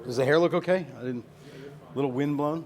Does the hair look okay? Little wind blown.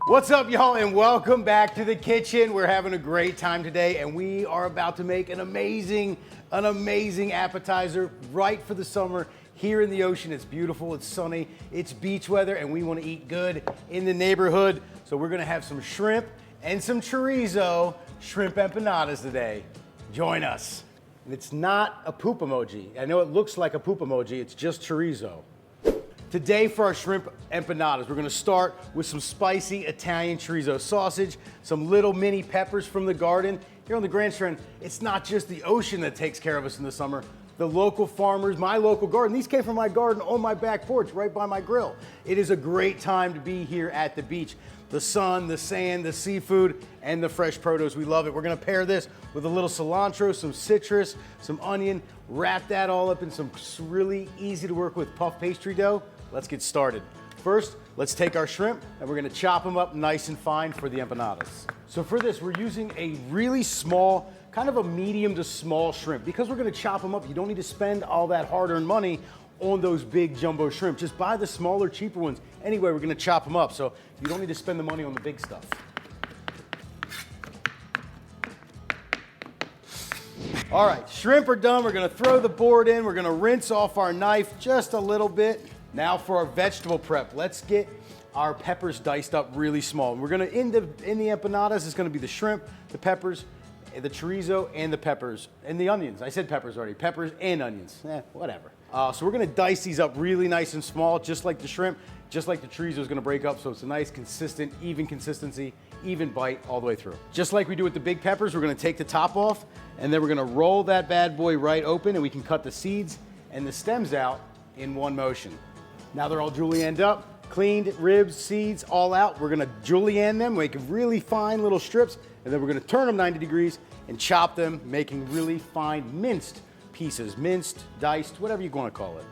What's up, y'all, and welcome back to the kitchen. We're having a great time today, and we are about to make an amazing appetizer right for the summer. Here in the ocean, it's beautiful, it's sunny, it's beach weather, and we want to eat good in the neighborhood. So we're gonna have some shrimp and some chorizo shrimp empanadas today. Join us. And it's not a poop emoji. I know it looks like a poop emoji, it's just chorizo. Today for our shrimp empanadas, we're gonna start with some spicy Italian chorizo sausage, some little mini peppers from the garden. Here on the Grand Strand, it's not just the ocean that takes care of us in the summer. The local farmers, my local garden, these came from my garden on my back porch, right by my grill. It is a great time to be here at the beach. The sun, the sand, the seafood, and the fresh produce. We love it. We're gonna pair this with a little cilantro, some citrus, some onion, wrap that all up in some really easy to work with puff pastry dough. Let's get started. First, let's take our shrimp and we're gonna chop them up nice and fine for the empanadas. So for this, we're using a really small, kind of a medium to small shrimp. Because we're gonna chop them up, you don't need to spend all that hard-earned money on those big jumbo shrimp. Just buy the smaller, cheaper ones. Anyway, we're gonna chop them up, so you don't need to spend the money on the big stuff. All right, shrimp are done. We're gonna throw the board in. We're gonna rinse off our knife just a little bit. Now for our vegetable prep, let's get our peppers diced up really small. We're gonna, in the empanadas, it's gonna be the shrimp, the peppers, the chorizo, and the peppers, and the onions. I said peppers already, peppers and onions, whatever. So we're gonna dice these up really nice and small, just like the shrimp, just like the chorizo is gonna break up, so it's a nice, consistent, even consistency, even bite all the way through. Just like we do with the big peppers, we're gonna take the top off, and then we're gonna roll that bad boy right open, and we can cut the seeds and the stems out in one motion. Now they're all julienned up, cleaned, ribs, seeds, all out. We're gonna julienne them, make really fine little strips, and then we're gonna turn them 90 degrees and chop them, making really fine minced pieces, minced, diced, whatever you wanna call it.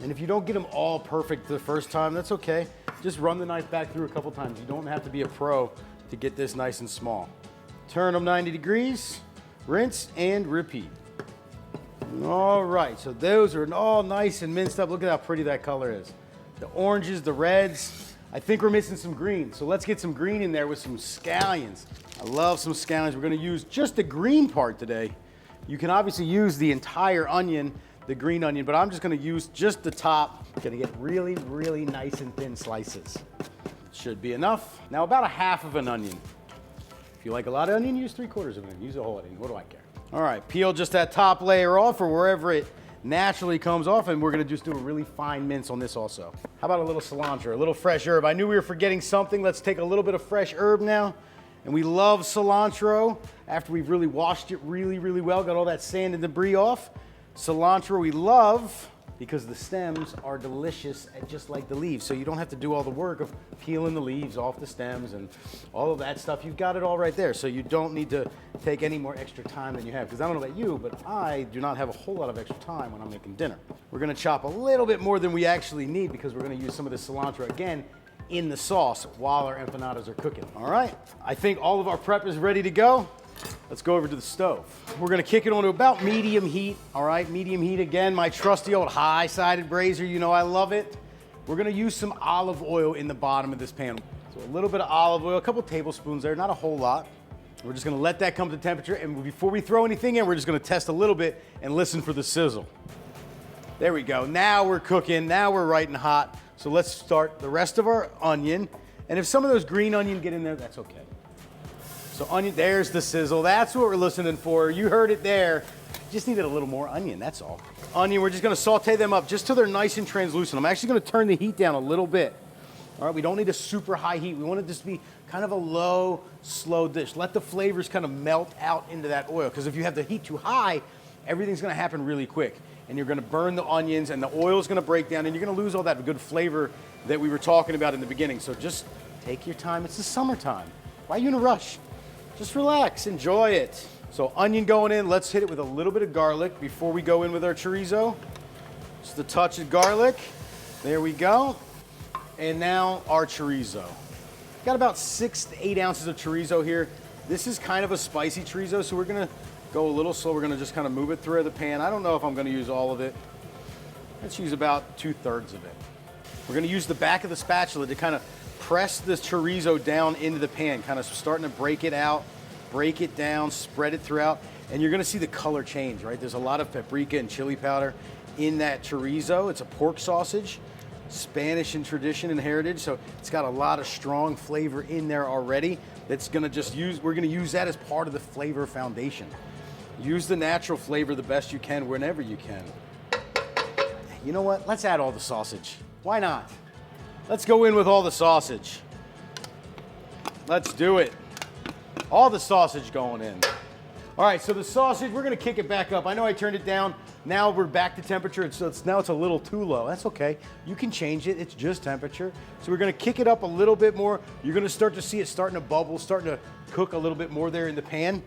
And if you don't get them all perfect the first time, that's okay. Just run the knife back through a couple times. You don't have to be a pro to get this nice and small. Turn them 90 degrees, rinse and repeat. All right, so those are all nice and minced up. Look at how pretty that color is. The oranges, the reds. I think we're missing some green, so let's get some green in there with some scallions. I love some scallions. We're gonna use just the green part today. You can obviously use the entire onion, the green onion, but I'm just gonna use just the top. Gonna get really, really nice and thin slices. Should be enough. Now about a half of an onion. If you like a lot of onion, use 3/4 of an onion. Use a whole onion, what do I care? All right, peel just that top layer off or wherever it naturally comes off, and we're gonna just do a really fine mince on this also. How about a little cilantro, a little fresh herb? I knew we were forgetting something. Let's take a little bit of fresh herb now. And we love cilantro after we've really washed it really, really well, got all that sand and debris off. Cilantro we love because the stems are delicious, just like the leaves. So you don't have to do all the work of peeling the leaves off the stems and all of that stuff. You've got it all right there. So you don't need to take any more extra time than you have. Because I don't know about you, but I do not have a whole lot of extra time when I'm making dinner. We're gonna chop a little bit more than we actually need because we're gonna use some of the cilantro again in the sauce while our empanadas are cooking. All right, I think all of our prep is ready to go. Let's go over to the stove. We're gonna kick it on to about medium heat, all right? Medium heat again, my trusty old high-sided brazier, you know I love it. We're gonna use some olive oil in the bottom of this pan. So a little bit of olive oil, a couple tablespoons there, not a whole lot. We're just gonna let that come to temperature, and before we throw anything in, we're just gonna test a little bit and listen for the sizzle. There we go, now we're cooking, now we're right and hot. So let's start the rest of our onion, and if some of those green onion get in there, that's okay. So onion, there's the sizzle. That's what we're listening for. You heard it there. Just needed a little more onion, that's all. Onion, we're just gonna saute them up just till they're nice and translucent. I'm actually gonna turn the heat down a little bit. All right, we don't need a super high heat. We want it just to be kind of a low, slow dish. Let the flavors kind of melt out into that oil, because if you have the heat too high, everything's gonna happen really quick. And you're gonna burn the onions, and the oil's gonna break down, and you're gonna lose all that good flavor that we were talking about in the beginning. So just take your time. It's the summertime. Why are you in a rush? Just relax, enjoy it. So onion going in, let's hit it with a little bit of garlic before we go in with our chorizo. Just a touch of garlic. There we go. And now our chorizo. Got about 6 to 8 ounces of chorizo here. This is kind of a spicy chorizo, so we're gonna go a little slow. We're gonna just kind of move it through the pan. I don't know if I'm gonna use all of it. Let's use about 2/3 of it. We're gonna use the back of the spatula to kind of press the chorizo down into the pan, kind of starting to break it out, break it down, spread it throughout, and you're gonna see the color change, right? There's a lot of paprika and chili powder in that chorizo. It's a pork sausage, Spanish in tradition and heritage, so it's got a lot of strong flavor in there already. That's gonna we're gonna use that as part of the flavor foundation. Use the natural flavor the best you can whenever you can. You know what? Let's add all the sausage. Why not? Let's go in with all the sausage. Let's do it. All the sausage going in. All right, so the sausage, we're gonna kick it back up. I know I turned it down. Now we're back to temperature, so now it's a little too low. That's okay. You can change it. It's just temperature. So we're gonna kick it up a little bit more. You're gonna start to see it starting to bubble, starting to cook a little bit more there in the pan.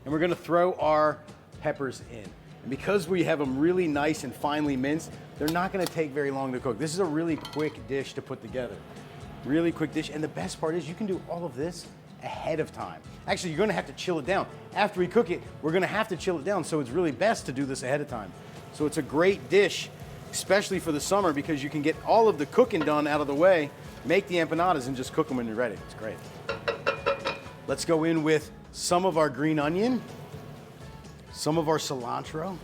And we're gonna throw our peppers in. And because we have them really nice and finely minced, they're not gonna take very long to cook. This is a really quick dish to put together. Really quick dish. And the best part is you can do all of this ahead of time. Actually, you're gonna have to chill it down. After we cook it, we're gonna have to chill it down, so it's really best to do this ahead of time. So it's a great dish, especially for the summer, because you can get all of the cooking done out of the way, make the empanadas, and just cook them when you're ready. It's great. Let's go in with some of our green onion, some of our cilantro,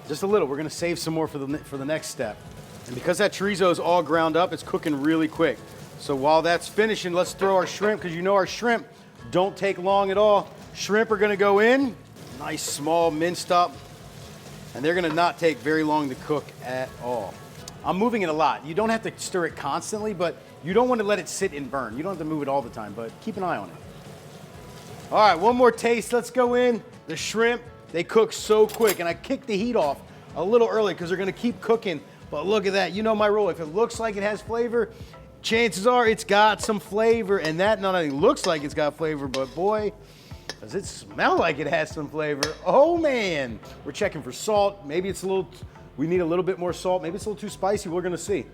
just a little. We're gonna save some more for the next step. And because that chorizo is all ground up, it's cooking really quick. So while that's finishing, let's throw our shrimp, because you know our shrimp don't take long at all. Shrimp are gonna go in, nice small minced up, and they're gonna not take very long to cook at all. I'm moving it a lot. You don't have to stir it constantly, but you don't want to let it sit and burn. You don't have to move it all the time, but keep an eye on it. All right, one more taste. Let's go in. The shrimp, they cook so quick, and I kicked the heat off a little early because they're gonna keep cooking. But look at that. You know my rule. If it looks like it has flavor, chances are it's got some flavor, and that not only looks like it's got flavor, but boy, does it smell like it has some flavor. Oh man. We're checking for salt. Maybe it's we need a little bit more salt. Maybe it's a little too spicy. We're gonna see.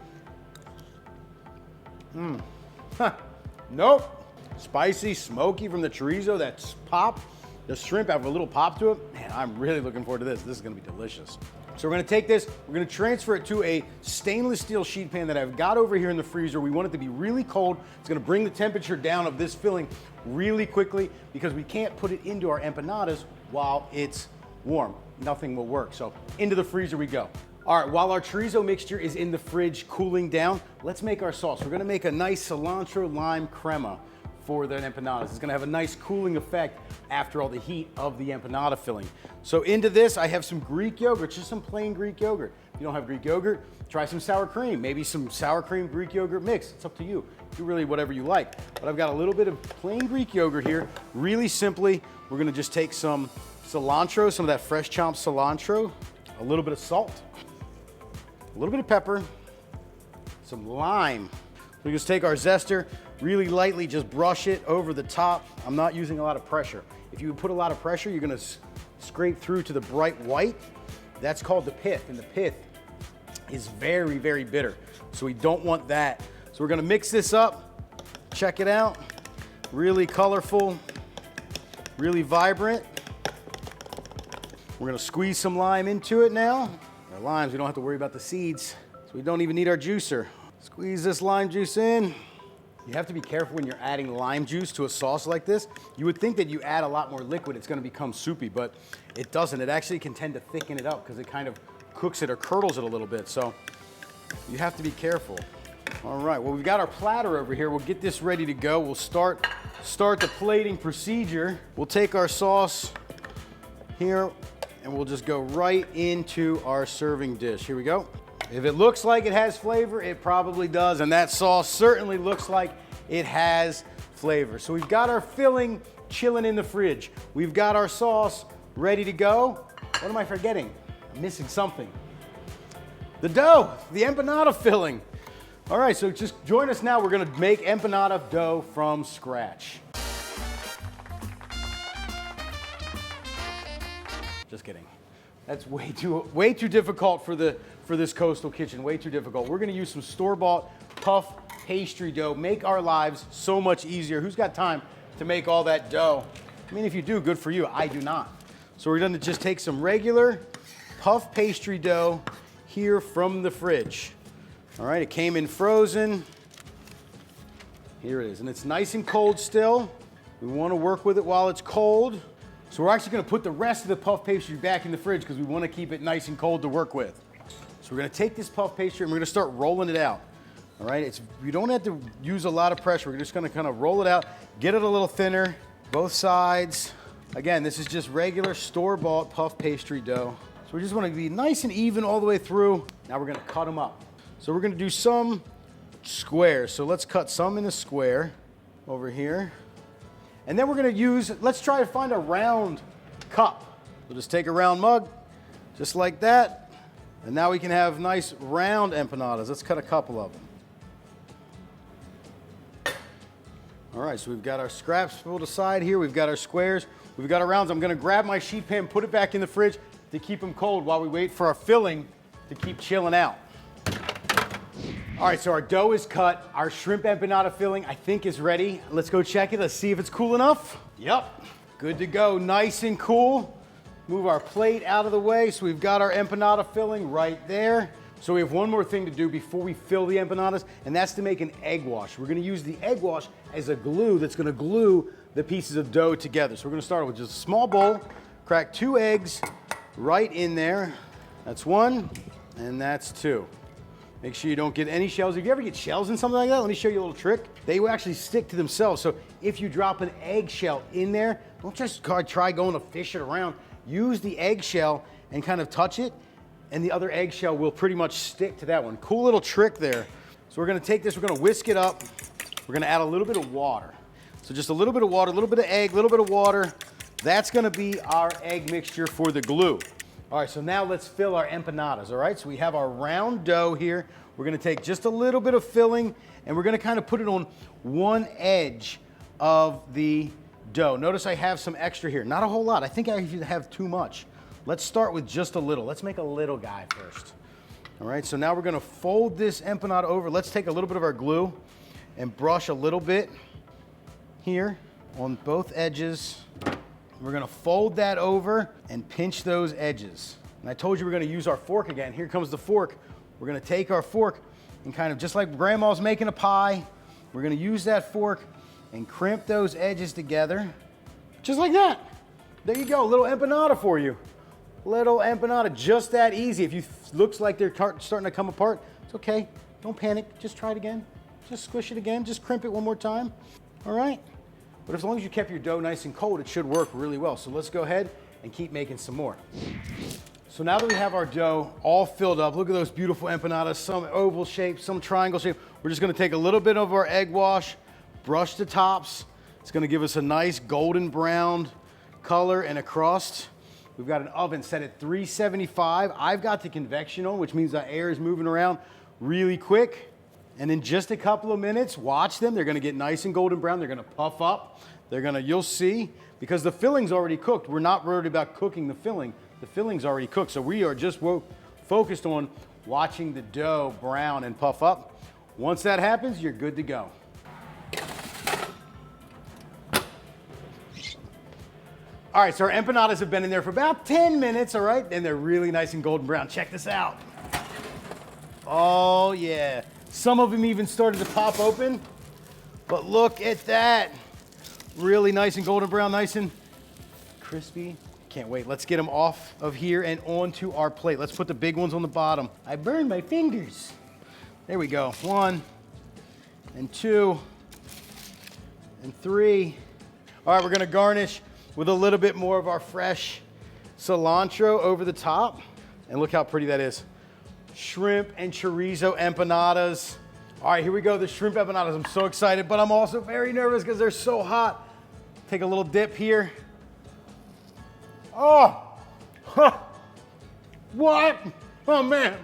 Nope. Spicy, smoky from the chorizo, that's pop. The shrimp have a little pop to it. Man, I'm really looking forward to this. This is gonna be delicious. So we're gonna take this, we're gonna transfer it to a stainless steel sheet pan that I've got over here in the freezer. We want it to be really cold. It's gonna bring the temperature down of this filling really quickly because we can't put it into our empanadas while it's warm. Nothing will work. So into the freezer we go. All right, while our chorizo mixture is in the fridge cooling down, let's make our sauce. We're gonna make a nice cilantro lime crema for the empanadas. It's gonna have a nice cooling effect after all the heat of the empanada filling. So into this, I have some Greek yogurt, just some plain Greek yogurt. If you don't have Greek yogurt, try some sour cream, maybe some sour cream Greek yogurt mix. It's up to you. Do really whatever you like. But I've got a little bit of plain Greek yogurt here. Really simply, we're gonna just take some cilantro, some of that fresh chopped cilantro, a little bit of salt, a little bit of pepper, some lime. We just take our zester, really lightly just brush it over the top. I'm not using a lot of pressure. If you put a lot of pressure, you're gonna scrape through to the bright white. That's called the pith, and the pith is very, very bitter. So we don't want that. So we're gonna mix this up. Check it out. Really colorful, really vibrant. We're gonna squeeze some lime into it now. Our limes, we don't have to worry about the seeds, so we don't even need our juicer. Squeeze this lime juice in. You have to be careful when you're adding lime juice to a sauce like this. You would think that you add a lot more liquid, it's gonna become soupy, but it doesn't. It actually can tend to thicken it up because it kind of cooks it or curdles it a little bit. So you have to be careful. All right, well, we've got our platter over here. We'll get this ready to go. We'll start the plating procedure. We'll take our sauce here and we'll just go right into our serving dish. Here we go. If it looks like it has flavor, it probably does, and that sauce certainly looks like it has flavor. So we've got our filling chilling in the fridge. We've got our sauce ready to go. What am I forgetting? I'm missing something. The dough, the empanada filling. All right, so just join us now. We're gonna make empanada dough from scratch. Just kidding. That's way too difficult for this coastal kitchen, way too difficult. We're gonna use some store-bought puff pastry dough, make our lives so much easier. Who's got time to make all that dough? I mean, if you do, good for you. I do not. So we're gonna just take some regular puff pastry dough here from the fridge. All right, it came in frozen. Here it is, and it's nice and cold still. We wanna work with it while it's cold. So we're actually gonna put the rest of the puff pastry back in the fridge because we wanna keep it nice and cold to work with. So we're gonna take this puff pastry and we're gonna start rolling it out. All right, you don't have to use a lot of pressure. We're just gonna kind of roll it out, get it a little thinner, both sides. Again, this is just regular store-bought puff pastry dough. So we just wanna be nice and even all the way through. Now we're gonna cut them up. So we're gonna do some squares. So let's cut some in a square over here. And then we're gonna let's try to find a round cup. We'll just take a round mug, just like that. And now we can have nice round empanadas. Let's cut a couple of them. All right, so we've got our scraps pulled aside here. We've got our squares. We've got our rounds. I'm gonna grab my sheet pan, put it back in the fridge to keep them cold while we wait for our filling to keep chilling out. All right, so our dough is cut. Our shrimp empanada filling, I think, is ready. Let's go check it. Let's see if it's cool enough. Yep, good to go, nice and cool. Move our plate out of the way. So we've got our empanada filling right there. So we have one more thing to do before we fill the empanadas, and that's to make an egg wash. We're gonna use the egg wash as a glue that's gonna glue the pieces of dough together. So we're gonna start with just a small bowl, crack 2 eggs right in there. That's 1, and that's 2. Make sure you don't get any shells. If you ever get shells in something like that, let me show you a little trick. They will actually stick to themselves. So if you drop an eggshell in there, don't just try going to fish it around. Use the eggshell and kind of touch it, and the other eggshell will pretty much stick to that one. Cool little trick there. So we're gonna take this, we're gonna whisk it up. We're gonna add a little bit of water. So just a little bit of water, a little bit of egg, a little bit of water. That's gonna be our egg mixture for the glue. All right, so now let's fill our empanadas, all right? So we have our round dough here. We're gonna take just a little bit of filling and we're gonna kind of put it on one edge of the dough. Notice I have some extra here. Not a whole lot. I think I have too much. Let's start with just a little. Let's make a little guy first. All right, so now we're gonna fold this empanada over. Let's take a little bit of our glue and brush a little bit here on both edges. We're gonna fold that over and pinch those edges. And I told you we're gonna use our fork again. Here comes the fork. We're gonna take our fork and kind of just like grandma's making a pie, we're gonna use that fork and crimp those edges together, just like that. There you go, a little empanada for you. Little empanada, just that easy. If you looks like they're starting to come apart, it's okay. Don't panic, just try it again. Just squish it again, just crimp it one more time, all right? But as long as you kept your dough nice and cold, it should work really well. So let's go ahead and keep making some more. So now that we have our dough all filled up, look at those beautiful empanadas, some oval shape, some triangle shape. We're just gonna take a little bit of our egg wash, brush the tops. It's gonna give us a nice golden brown color and a crust. We've got an oven set at 375. I've got the convection on, which means the air is moving around really quick. And in just a couple of minutes, watch them. They're gonna get nice and golden brown. They're gonna puff up. You'll see, because the filling's already cooked. We're not worried about cooking the filling. The filling's already cooked. So we are just focused on watching the dough brown and puff up. Once that happens, you're good to go. All right, so our empanadas have been in there for about 10 minutes, all right? And they're really nice and golden brown. Check this out. Oh, yeah. Some of them even started to pop open, but look at that. Really nice and golden brown, nice and crispy. Can't wait. Let's get them off of here and onto our plate. Let's put the big ones on the bottom. I burned my fingers. There we go. 1 and 2 and 3. All right, we're gonna garnish with a little bit more of our fresh cilantro over the top. And look how pretty that is. Shrimp and chorizo empanadas. All right, here we go, the shrimp empanadas. I'm so excited, but I'm also very nervous because they're so hot. Take a little dip here. Oh, huh. What? Oh man.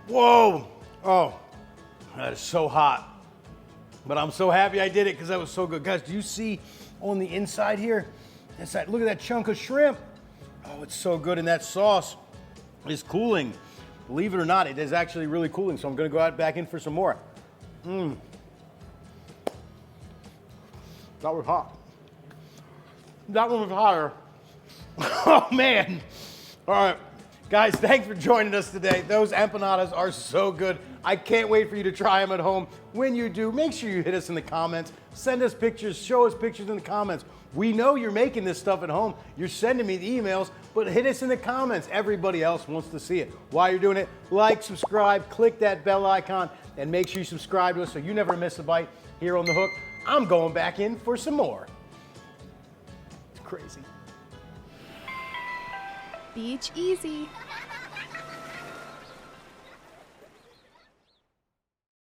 Whoa. Oh, that is so hot. But I'm so happy I did it because that was so good. Guys, do you see on the inside here? Look at that chunk of shrimp. Oh, it's so good, and that sauce is cooling. Believe it or not, it is actually really cooling, so I'm gonna go out back in for some more. That was hot. That one was hotter. Oh, man. All right. Guys, thanks for joining us today. Those empanadas are so good. I can't wait for you to try them at home. When you do, make sure you hit us in the comments. Send us pictures. Show us pictures in the comments. We know you're making this stuff at home. You're sending me the emails, but hit us in the comments. Everybody else wants to see it. While you're doing it, like, subscribe, click that bell icon, and make sure you subscribe to us so you never miss a bite here on The Hook. I'm going back in for some more. It's crazy. Beach easy.